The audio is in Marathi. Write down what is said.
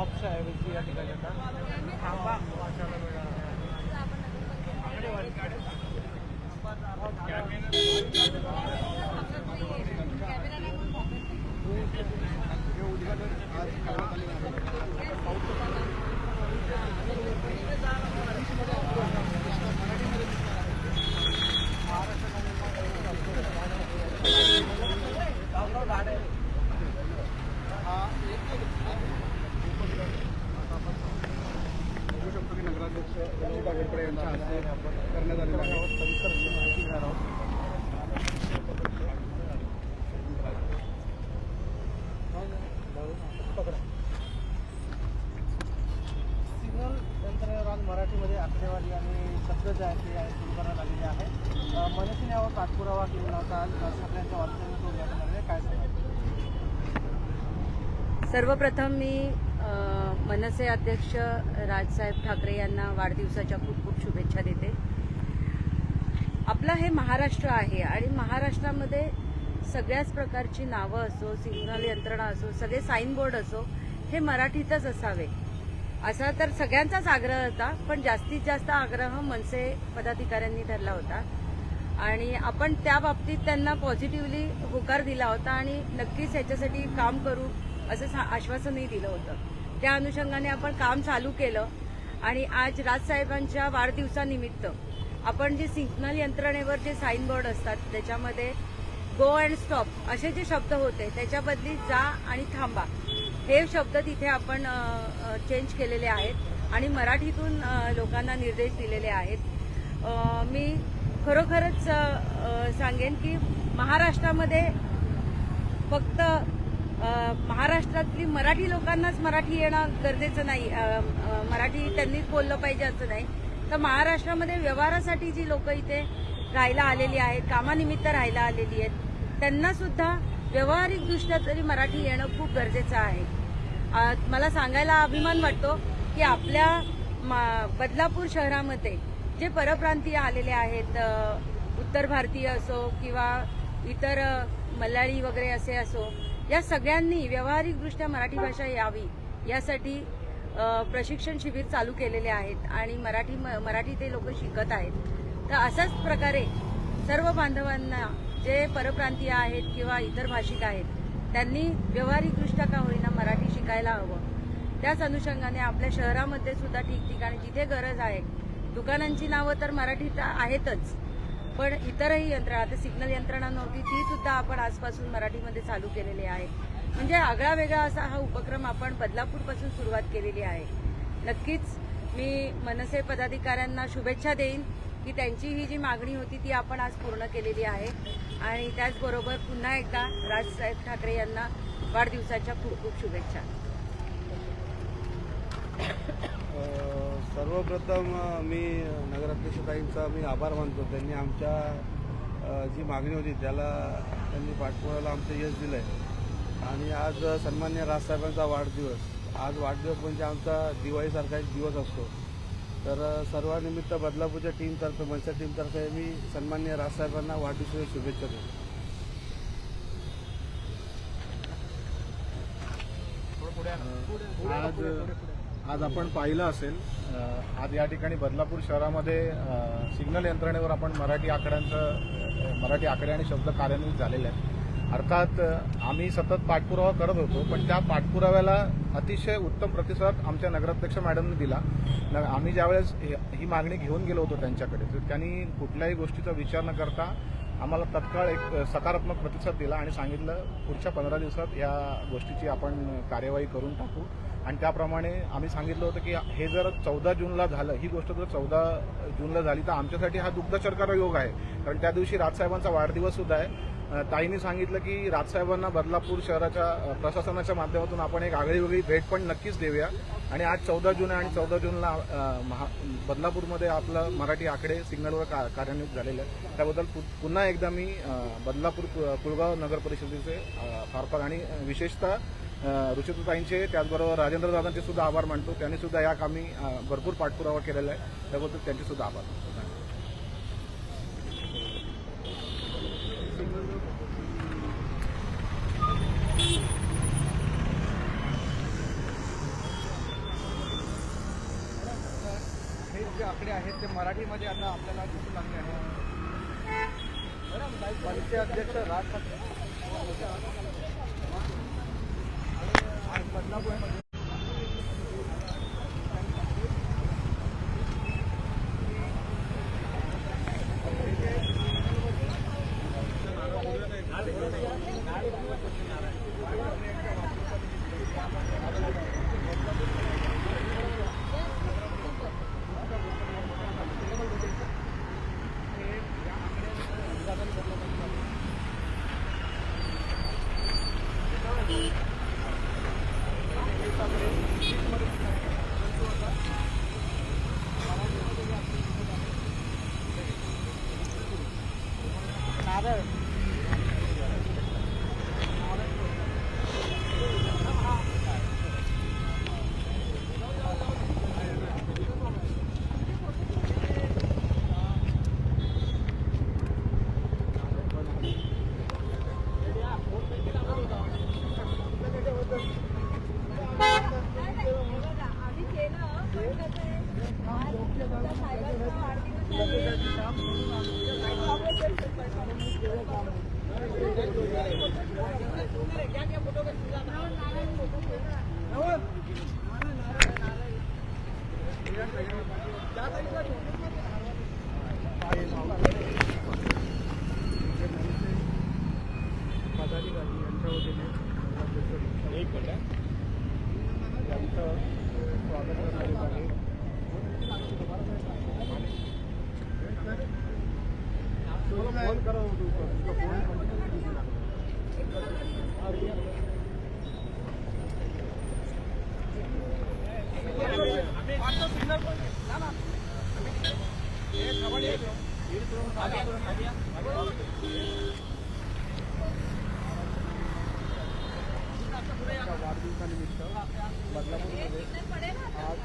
स्टॉप्स ऐवजी या ठिकाणी आता थांबा वाचायला मिळणार आहे. हे उद्घाटन आज करण्यात आले आहे. बघू शकतो की नगराध्यक्ष गणेश बागेकडे यांच्या हस्ते करण्यात आलेला आहे. सविस्तरची माहिती घेणार आहोत. सिग्नल यंत्रणेवर आज मराठीमध्ये आकडेवारी आणि शब्द जे आहेत ते सुरू करण्यात आलेले आहे. मनसेने यावर पाठपुरावा केलेला होता. सगळ्यांच्या वाचनाने तो घेण्यात आलेला आहे. काय सांगा? सर्वप्रथम मी मनसे अध्यक्ष राजसाहेब ठाकरे यांना वाढदिवसाच्या खूप खूप शुभेच्छा देते. आपलं हे महाराष्ट्र आहे आणि महाराष्ट्रामध्ये सगळ्याच प्रकारची नावं असो, सिग्नल यंत्रणा असो, सगळे साईनबोर्ड असो, हे मराठीतच असावे असा तर सगळ्यांचाच आग्रह होता. पण जास्तीत जास्त आग्रह मनसे पदाधिकाऱ्यांनी धरला होता आणि आपण त्या बाबतीत त्यांना पॉझिटिव्हली होकार दिला होता आणि नक्कीच याच्यासाठी काम करू असं आश्वासनही दिलं होतं. त्या अनुषंगाने आपण काम चालू केलं आणि आज राजसाहेबांच्या वाढदिवसानिमित्त आपण जे सिग्नल यंत्रणेवर जे साईन बोर्ड असतात त्याच्यामध्ये गो अँड स्टॉप असे जे शब्द होते त्याच्या बदली जा आणि थांबा हे शब्द तिथे आपण चेंज केलेले आहेत आणि मराठीतून लोकांना निर्देश दिलेले आहेत. मी खरोखरच सांगेन की महाराष्ट्रामध्ये फक्त महाराष्ट्रातली मराठी लोकांनाच मराठी येणं गरजेचं नाही, मराठी त्यांनीच बोललं पाहिजे असं नाही. तर महाराष्ट्रामध्ये व्यवहारासाठी जी लोक इथे राहायला आलेली आहेत, कामानिमित्त राहायला आलेली आहेत, त्यांना सुद्धा व्यावहारिकदृष्ट्या तरी मराठी येणं खूप गरजेचं आहे. मला सांगायला अभिमान वाटतो की आपल्या बदलापूर शहरामध्ये जे परप्रांतीय आलेले आहेत, उत्तर भारतीय असो किंवा इतर मल्याळी वगैरे असे असो, या सगळ्यांनी व्यावहारिकदृष्ट्या मराठी भाषा यावी यासाठी प्रशिक्षण शिबिर चालू केलेले आहेत आणि मराठी ते लोक शिकत आहेत. तर अशाच प्रकारे सर्व बांधवांना जे परप्रांतीय आहेत किंवा इतर भाषिक आहेत त्यांनी व्यावहारिकदृष्ट्या का होईना मराठी शिकायला हवं. त्याच अनुषंगाने आपल्या शहरामध्ये सुद्धा ठिकठिकाणी जिथे गरज आहे, दुकानांची नावं तर मराठीत आहेतच, पण इतरही यंत्रणा, आता सिग्नल यंत्रणा नव्हती ती सुद्धा आपण आजपासून मराठीमध्ये चालू केलेली आहे. म्हणजे आगळा वेगळा असा हा उपक्रम आपण बदलापूरपासून सुरुवात केलेली आहे. नक्कीच मी मनसे पदाधिकाऱ्यांना शुभेच्छा देईन की त्यांची ही जी मागणी होती ती आपण आज पूर्ण केलेली आहे आणि त्याचबरोबर पुन्हा एकदा राजसाहेब ठाकरे यांना वाढदिवसाच्या खूप खूप शुभेच्छा. सर्वप्रथम मी नगराध्यक्षताईंचा मी आभार मानतो. त्यांनी आमच्या जी मागणी होती त्याला त्यांनी पाठपुराव्याला आमचं यश दिलं आहे आणि आज सन्मान्य राजसाहेबांचा वाढदिवस, आज वाढदिवस म्हणजे आमचा दिवाळीसारखा एक दिवस असतो. तर सर्वांनिमित्त बदलापूरच्या टीमतर्फे, मनसे टीमतर्फे मी सन्मान्य राजसाहेबांना वाढदिवसाच्या शुभेच्छा देतो. आज आपण पाहिलं असेल, आज या ठिकाणी बदलापूर शहरामध्ये सिग्नल यंत्रणेवर आपण मराठी आकडे आणि शब्द कार्यान्वित झालेले आहेत. अर्थात आम्ही सतत पाठपुरावा करत होतो, पण त्या पाठपुराव्याला अतिशय उत्तम प्रतिसाद आमच्या नगराध्यक्ष मॅडमने दिला. आम्ही ज्यावेळेस ही मागणी घेऊन गेलो होतो त्यांच्याकडे, तर त्यांनी कुठल्याही गोष्टीचा विचार न करता आम्हाला तत्काळ एक सकारात्मक प्रतिसाद दिला आणि सांगितलं पुढच्या 15 दिवसात या गोष्टीची आपण कार्यवाही करून टाकू. आणि त्याप्रमाणे आम्ही सांगितलं होतं की हे जर 14 जूनला झालं, ही गोष्ट जर 14 जूनला झाली तर आमच्यासाठी हा दुग्धशर्करा योग आहे, कारण त्या दिवशी राजसाहेबांचा वाढदिवस सुद्धा आहे. ताईंनी सांगितलं की राजसाहेबांना बदलापूर शहराच्या प्रशासनाच्या माध्यमातून आपण एक आगळीवेगळी भेट पण नक्कीच देऊया. आणि आज 14 जून आहे आणि 14 जूनला बदलापूरमध्ये आपलं मराठी आकडे सिग्नलवर कार्यान्वित झालेले आहेत. त्याबद्दल पुन्हा एकदा मी बदलापूर कुळगाव नगर परिषदेचे फार आणि विशेषतः रुचिताताईंचे, त्याचबरोबर राजेंद्रदादांचे सुद्धा आभार मानतो. त्यांनी सुद्धा या कामी भरपूर पाठपुरावा केलेला आहे, त्याबद्दल त्यांचे सुद्धा आभार मानतो. मराठीमध्ये आता आपल्याला दिसू लागले आहे. मनसे अध्यक्ष राज ठाकरे आज बदलापूरमध्ये वाढदिवसानिमित्त बदलापूरमध्ये आज